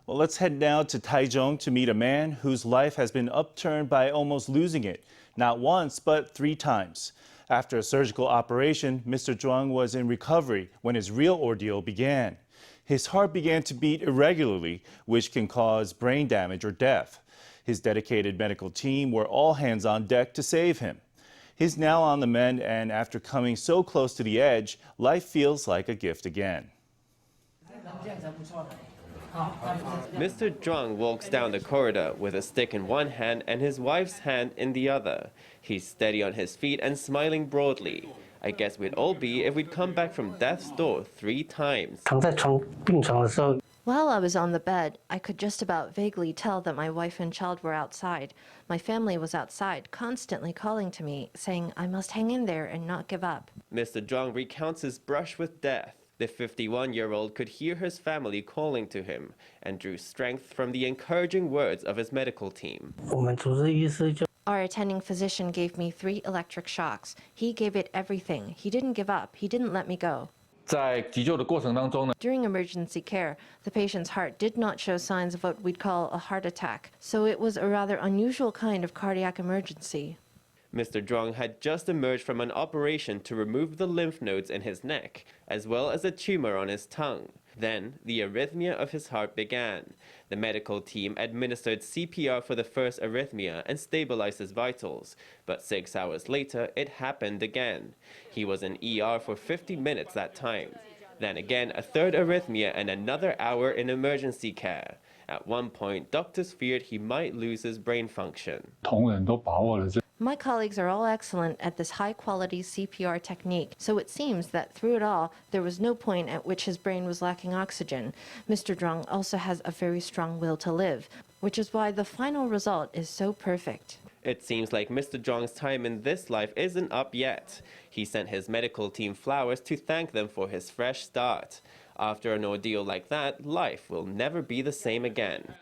Well, let's head now to Taichung to meet a man whose life has been upturned by almost losing it, not once, but 3 times. After a surgical operation, Mr. Chuang was in recovery when his real ordeal began. His heart began to beat irregularly, which can cause brain damage or death. His dedicated medical team were all hands on deck to save him. He's now on the mend, and after coming so close to the edge, life feels like a gift again. Mr. Chuang walks down the corridor with a stick in one hand and his wife's hand in the other. He's steady on his feet and smiling broadly. I guess we'd all be if we'd come back from death's door 3 times. While I was on the bed, I could just about vaguely tell that my wife and child were outside. My family was outside, constantly calling to me, saying I must hang in there and not give up. Mr. Chuang recounts his brush with death. The 51-year-old could hear his family calling to him and drew strength from the encouraging words of his medical team. Our attending physician gave me 3 electric shocks. He gave it everything. He didn't give up. He didn't let me go. During emergency care, the patient's heart did not show signs of what we'd call a heart attack, so it was a rather unusual kind of cardiac emergency. Mr. Chuang had just emerged from an operation to remove the lymph nodes in his neck, as well as a tumor on his tongue. Then, the arrhythmia of his heart began. The medical team administered CPR for the first arrhythmia and stabilized his vitals. But 6 hours later, it happened again. He was in ER for 50 minutes that time. Then again, a third arrhythmia and another hour in emergency care. At one point, doctors feared he might lose his brain function. My colleagues are all excellent at this high-quality CPR technique, so it seems that through it all, there was no point at which his brain was lacking oxygen. Mr. Chuang also has a very strong will to live, which is why the final result is so perfect. It seems like Mr. Chuang's time in this life isn't up yet. He sent his medical team flowers to thank them for his fresh start. After an ordeal like that, life will never be the same again.